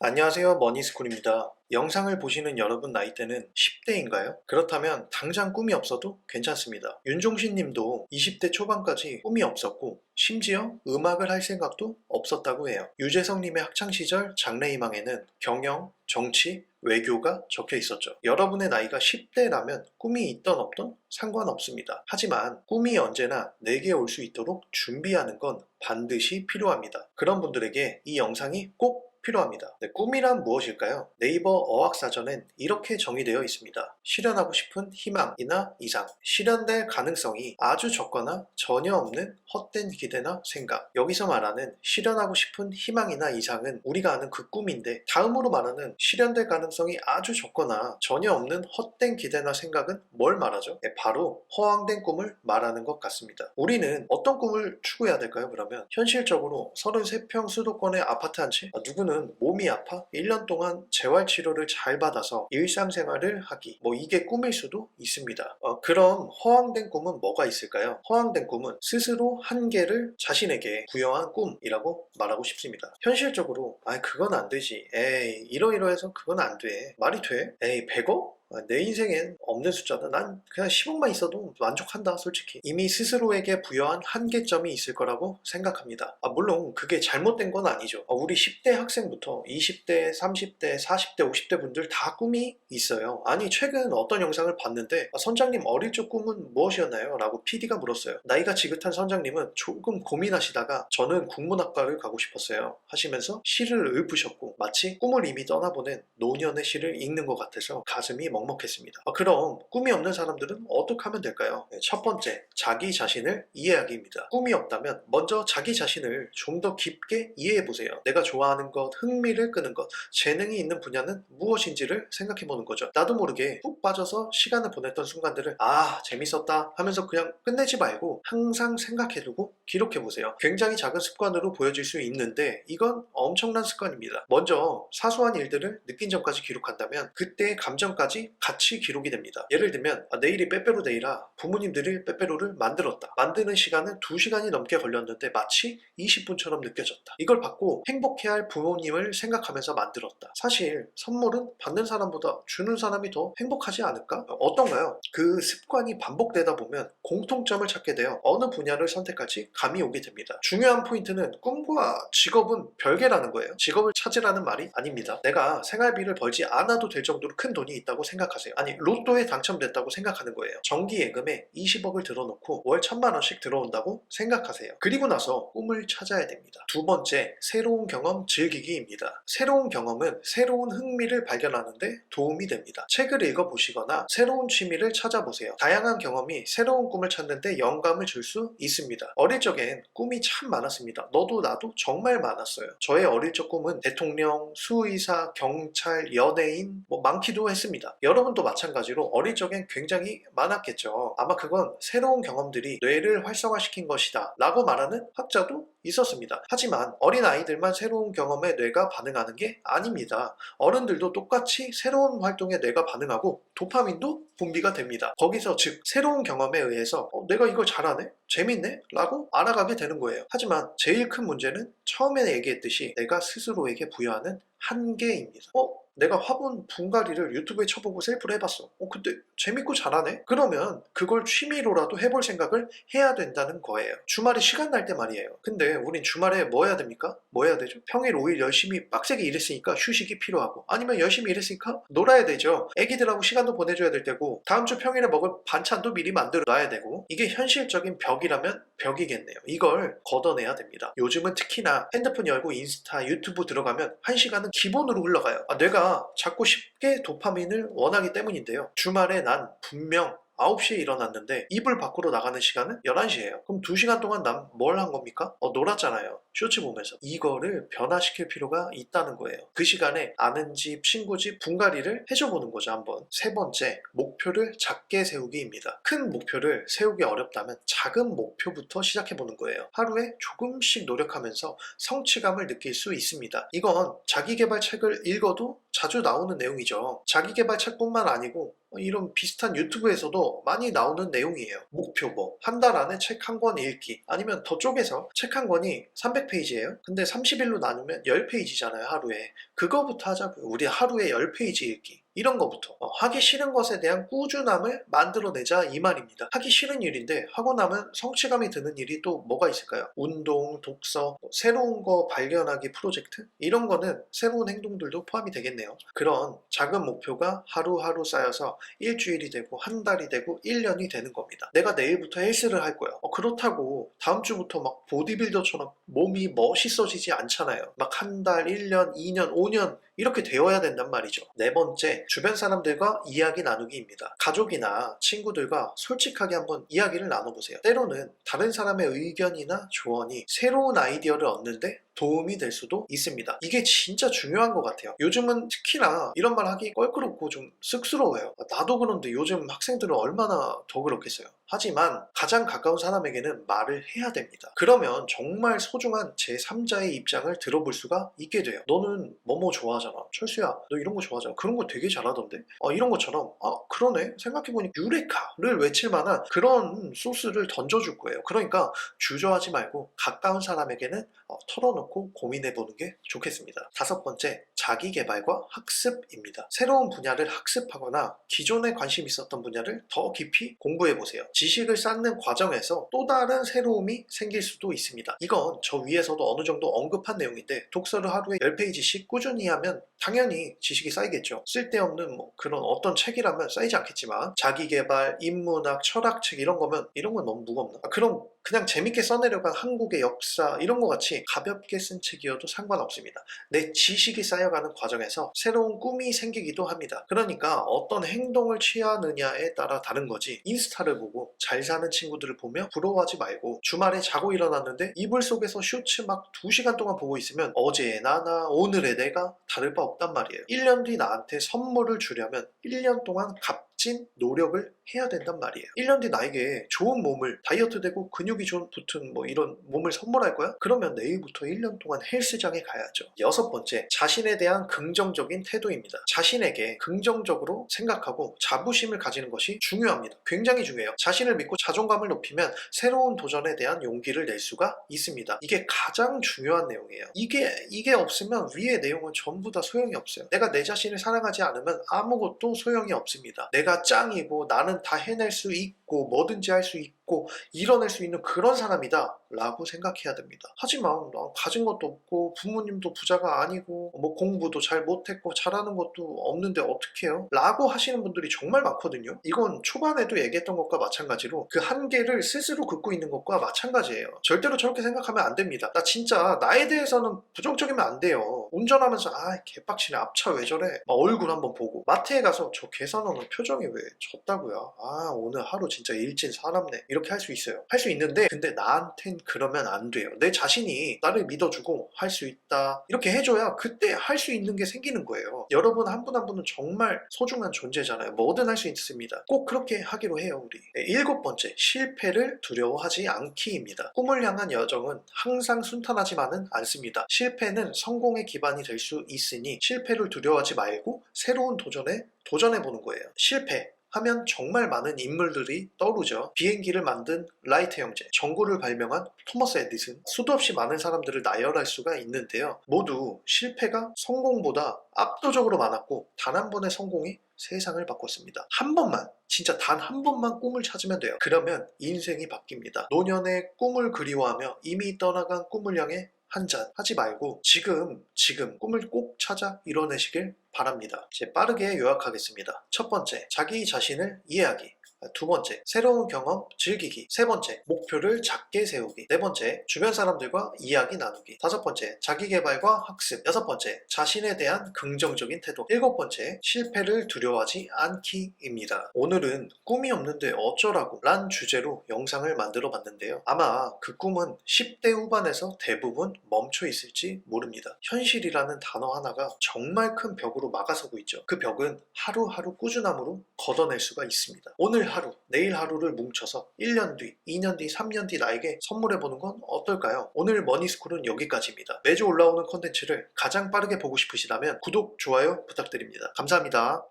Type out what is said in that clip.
안녕하세요, 머니스쿨입니다. 영상을 보시는 여러분 나이대는 10대인가요? 그렇다면 당장 꿈이 없어도 괜찮습니다. 윤종신 님도 20대 초반까지 꿈이 없었고 심지어 음악을 할 생각도 없었다고 해요. 유재석 님의 학창시절 장래희망에는 경영, 정치, 외교가 적혀 있었죠. 여러분의 나이가 10대라면 꿈이 있던 없던 상관없습니다. 하지만 꿈이 언제나 내게 올 수 있도록 준비하는 건 반드시 필요합니다. 그런 분들에게 이 영상이 꼭 필요합니다. 네, 꿈이란 무엇일까요? 네이버 어학사전엔 이렇게 정의되어 있습니다. 실현하고 싶은 희망이나 이상, 실현될 가능성이 아주 적거나 전혀 없는 헛된 기대나 생각. 여기서 말하는 실현하고 싶은 희망이나 이상은 우리가 아는 그 꿈인데, 다음으로 말하는 실현될 가능성이 아주 적거나 전혀 없는 헛된 기대나 생각은 뭘 말하죠? 네, 바로 허황된 꿈을 말하는 것 같습니다. 우리는 어떤 꿈을 추구해야 될까요? 그러면 현실적으로 33평 수도권의 아파트 한 채, 누구는 몸이 아파 1년 동안 재활치료를 잘 받아서 일상생활을 하기, 이게 꿈일 수도 있습니다. 그럼 허황된 꿈은 뭐가 있을까요? 허황된 꿈은 스스로 한계를 자신에게 부여한 꿈이라고 말하고 싶습니다. 현실적으로 그건 안 되지, 에이 이러이러해서 그건 안 돼, 말이 돼? 에이 100억? 내 인생엔 없는 숫자다. 난 그냥 10억만 있어도 만족한다, 솔직히. 이미 스스로에게 부여한 한계점이 있을 거라고 생각합니다. 물론 그게 잘못된 건 아니죠. 우리 10대 학생부터 20대, 30대, 40대, 50대 분들 다 꿈이 있어요. 아니, 최근 어떤 영상을 봤는데 선장님 어릴 적 꿈은 무엇이었나요? 라고 PD가 물었어요. 나이가 지긋한 선장님은 조금 고민하시다가 저는 국문학과를 가고 싶었어요 하시면서 시를 읊으셨고, 마치 꿈을 이미 떠나보낸 노년의 시를 읽는 것 같아서 가슴이 먹먹했습니다. 그럼 꿈이 없는 사람들은 어떻게 하면 될까요? 첫 번째, 자기 자신을 이해하기입니다. 꿈이 없다면 먼저 자기 자신을 좀 더 깊게 이해해보세요. 내가 좋아하는 것, 흥미를 끄는 것, 재능이 있는 분야는 무엇인지를 생각해보는 거죠. 나도 모르게 푹 빠져서 시간을 보냈던 순간들을 재밌었다 하면서 그냥 끝내지 말고 항상 생각해두고 기록해보세요. 굉장히 작은 습관으로 보여질 수 있는데 이건 엄청난 습관입니다. 먼저 사소한 일들을 느낀 점까지 기록한다면 그때의 감정까지 같이 기록이 됩니다. 예를 들면 내일이 빼빼로 데이라 부모님들이 빼빼로를 만들었다. 만드는 시간은 2시간이 넘게 걸렸는데 마치 20분처럼 느껴졌다. 이걸 받고 행복해할 부모님을 생각하면서 만들었다. 사실 선물은 받는 사람보다 주는 사람이 더 행복하지 않을까? 어떤가요? 그 습관이 반복되다 보면 공통점을 찾게 되어 어느 분야를 선택할지 감이 오게 됩니다. 중요한 포인트는 꿈과 직업은 별개라는 거예요. 직업을 찾으라는 말이 아닙니다. 내가 생활비를 벌지 않아도 될 정도로 큰 돈이 있다고 생각하세요. 아니, 로또에 당첨됐다고 생각하는 거예요. 정기 예금에 20억을 들어놓고 월 1000만 원씩 들어온다고 생각하세요. 그리고 나서 꿈을 찾아야 됩니다. 두 번째, 새로운 경험 즐기기입니다. 새로운 경험은 새로운 흥미를 발견하는데 도움이 됩니다. 책을 읽어보시거나 새로운 취미를 찾아보세요. 다양한 경험이 새로운 꿈을 찾는데 영감을 줄 수 있습니다. 어릴 적엔 꿈이 참 많았습니다. 너도 나도 정말 많았어요. 저의 어릴 적 꿈은 대통령, 수의사, 경찰, 연예인 많기도 했습니다. 여러분도 마찬가지로 어릴 적엔 굉장히 많았겠죠. 아마 그건 새로운 경험들이 뇌를 활성화시킨 것이다 라고 말하는 학자도 있었습니다. 하지만 어린 아이들만 새로운 경험에 뇌가 반응하는 게 아닙니다. 어른들도 똑같이 새로운 활동에 뇌가 반응하고 도파민도 분비가 됩니다. 거기서 즉 새로운 경험에 의해서 내가 이걸 잘하네? 재밌네? 라고 알아가게 되는 거예요. 하지만 제일 큰 문제는 처음에 얘기했듯이 내가 스스로에게 부여하는 한계입니다. 내가 화분 분갈이를 유튜브에 쳐보고 셀프로 해봤어. 근데 재밌고 잘하네? 그러면 그걸 취미로라도 해볼 생각을 해야 된다는 거예요. 주말에 시간 날 때 말이에요. 근데 우린 주말에 뭐 해야 됩니까? 뭐 해야 되죠? 평일 5일 열심히 빡세게 일했으니까 휴식이 필요하고, 아니면 열심히 일했으니까 놀아야 되죠. 애기들하고 시간도 보내줘야 될 테고, 다음 주 평일에 먹을 반찬도 미리 만들어 놔야 되고, 이게 현실적인 벽이라면 벽이겠네요. 이걸 걷어내야 됩니다. 요즘은 특히나 핸드폰 열고 인스타, 유튜브 들어가면 1시간은 기본으로 흘러가요. 내가 자꾸 쉽게 도파민을 원하기 때문인데요. 주말에 난 분명 9시에 일어났는데 이불 밖으로 나가는 시간은 11시예요. 그럼 2시간 동안 난 뭘 한 겁니까? 놀았잖아요. 쇼츠 보면서. 이거를 변화시킬 필요가 있다는 거예요. 그 시간에 아는 집, 친구 집 분갈이를 해줘보는 거죠, 한번. 세 번째, 목표를 작게 세우기입니다. 큰 목표를 세우기 어렵다면 작은 목표부터 시작해보는 거예요. 하루에 조금씩 노력하면서 성취감을 느낄 수 있습니다. 이건 자기계발 책을 읽어도 자주 나오는 내용이죠. 자기계발 책뿐만 아니고 이런 비슷한 유튜브에서도 많이 나오는 내용이에요. 목표고 한 달 안에 책 한 권 읽기, 아니면 더 쪼개서 책 한 권이 300 300페이지예요? 근데 30일로 나누면 10페이지잖아요, 하루에. 그거부터 하자고요. 우리 하루에 10페이지 읽기. 이런 거부터. 하기 싫은 것에 대한 꾸준함을 만들어내자 이 말입니다. 하기 싫은 일인데 하고 나면 성취감이 드는 일이 또 뭐가 있을까요? 운동, 독서, 새로운 거 발견하기 프로젝트? 이런 거는 새로운 행동들도 포함이 되겠네요. 그런 작은 목표가 하루하루 쌓여서 일주일이 되고 한 달이 되고 1년이 되는 겁니다. 내가 내일부터 헬스를 할 거야. 그렇다고 다음 주부터 막 보디빌더처럼 몸이 멋있어지지 않잖아요. 막 한 달, 1년, 2년, 5년 이렇게 되어야 된단 말이죠. 네 번째, 주변 사람들과 이야기 나누기입니다. 가족이나 친구들과 솔직하게 한번 이야기를 나눠보세요. 때로는 다른 사람의 의견이나 조언이 새로운 아이디어를 얻는데 도움이 될 수도 있습니다. 이게 진짜 중요한 것 같아요. 요즘은 특히나 이런 말 하기 껄끄럽고 좀 쑥스러워요. 나도 그런데 요즘 학생들은 얼마나 더 그렇겠어요. 하지만 가장 가까운 사람에게는 말을 해야 됩니다. 그러면 정말 소중한 제3자의 입장을 들어볼 수가 있게 돼요. 너는 뭐뭐 좋아하잖아. 철수야, 너 이런 거 좋아하잖아. 그런 거 되게 잘하던데? 이런 것처럼 그러네. 생각해보니 유레카를 외칠 만한 그런 소스를 던져줄 거예요. 그러니까 주저하지 말고 가까운 사람에게는 털어놓고 고민해보는 게 좋겠습니다. 다섯 번째, 자기계발과 학습입니다. 새로운 분야를 학습하거나 기존에 관심 있었던 분야를 더 깊이 공부해보세요. 지식을 쌓는 과정에서 또 다른 새로움이 생길 수도 있습니다. 이건 저 위에서도 어느 정도 언급한 내용인데 독서를 하루에 10페이지씩 꾸준히 하면 당연히 지식이 쌓이겠죠. 쓸데없는 그런 어떤 책이라면 쌓이지 않겠지만 자기계발, 인문학, 철학책 이런 건 너무 무겁나? 그럼 그냥 재밌게 써내려간 한국의 역사 이런 거 같이 가볍게 쓴 책이어도 상관없습니다. 내 지식이 쌓여가는 과정에서 새로운 꿈이 생기기도 합니다. 그러니까 어떤 행동을 취하느냐에 따라 다른 거지. 인스타를 보고 잘 사는 친구들을 보며 부러워하지 말고 주말에 자고 일어났는데 이불 속에서 쇼츠 막 2시간 동안 보고 있으면 어제의 나나 오늘의 내가 다를 바 없단 말이에요. 1년 뒤 나한테 선물을 주려면 1년 동안 값진 노력을 해야 된단 말이에요. 1년 뒤 나에게 좋은 몸을 다이어트 되고 근육이 좀 붙은 이런 몸을 선물할 거야? 그러면 내일부터 1년 동안 헬스장에 가야죠. 여섯 번째, 자신에 대한 긍정적인 태도입니다. 자신에게 긍정적으로 생각하고 자부심을 가지는 것이 중요합니다. 굉장히 중요해요. 자신을 믿고 자존감을 높이면 새로운 도전에 대한 용기를 낼 수가 있습니다. 이게 가장 중요한 내용이에요. 이게 없으면 위의 내용은 전부 다 소용이 없어요. 내가 내 자신을 사랑하지 않으면 아무것도 소용이 없습니다. 내가 짱이고 나는 다 해낼 수 있고 뭐든지 할 수 있고 이뤄낼 수 있는 그런 사람이다 라고 생각해야 됩니다. 하지만 가진 것도 없고 부모님도 부자가 아니고 공부도 잘 못했고 잘하는 것도 없는데 어떻게 해요? 라고 하시는 분들이 정말 많거든요. 이건 초반에도 얘기했던 것과 마찬가지로 그 한계를 스스로 긋고 있는 것과 마찬가지예요. 절대로 저렇게 생각하면 안 됩니다. 나 진짜 나에 대해서는 부정적이면 안 돼요. 운전하면서 개빡치네, 앞차 왜 저래, 막 얼굴 한번 보고 마트에 가서 저 계산하는 표정이 왜 졌다고요, 오늘 하루 진짜 일진 사납네, 이렇게 할 수 있어요. 할 수 있는데 근데 나한텐 그러면 안 돼요. 내 자신이 나를 믿어주고 할 수 있다 이렇게 해줘야 그때 할 수 있는 게 생기는 거예요. 여러분 한 분 한 분은 정말 소중한 존재잖아요. 뭐든 할 수 있습니다. 꼭 그렇게 하기로 해요 우리. 일곱 번째, 실패를 두려워하지 않기입니다. 꿈을 향한 여정은 항상 순탄하지만은 않습니다. 실패는 성공의 기반이 될 수 있으니 실패를 두려워하지 말고 새로운 도전에 도전해보는 거예요. 실패 하면 정말 많은 인물들이 떠오르죠. 비행기를 만든 라이트 형제, 전구를 발명한 토머스 에디슨, 수도 없이 많은 사람들을 나열할 수가 있는데요. 모두 실패가 성공보다 압도적으로 많았고 단 한 번의 성공이 세상을 바꿨습니다. 한 번만, 진짜 단 한 번만 꿈을 찾으면 돼요. 그러면 인생이 바뀝니다. 노년의 꿈을 그리워하며 이미 떠나간 꿈을 향해 한잔 하지 말고 지금 꿈을 꼭 찾아 이뤄내시길 바랍니다. 이제 빠르게 요약하겠습니다. 첫 번째, 자기 자신을 이해하기. 두 번째, 새로운 경험 즐기기. 세 번째, 목표를 작게 세우기. 네 번째, 주변 사람들과 이야기 나누기. 다섯 번째, 자기계발과 학습. 여섯 번째, 자신에 대한 긍정적인 태도. 일곱 번째, 실패를 두려워하지 않기입니다. 오늘은 꿈이 없는데 어쩌라고 란 주제로 영상을 만들어 봤는데요. 아마 그 꿈은 10대 후반에서 대부분 멈춰 있을지 모릅니다. 현실이라는 단어 하나가 정말 큰 벽으로 막아서고 있죠. 그 벽은 하루하루 꾸준함으로 걷어낼 수가 있습니다. 오늘 하루, 내일 하루를 뭉쳐서 1년 뒤, 2년 뒤, 3년 뒤 나에게 선물해보는 건 어떨까요? 오늘 머니스쿨은 여기까지입니다. 매주 올라오는 콘텐츠를 가장 빠르게 보고 싶으시다면 구독, 좋아요 부탁드립니다. 감사합니다.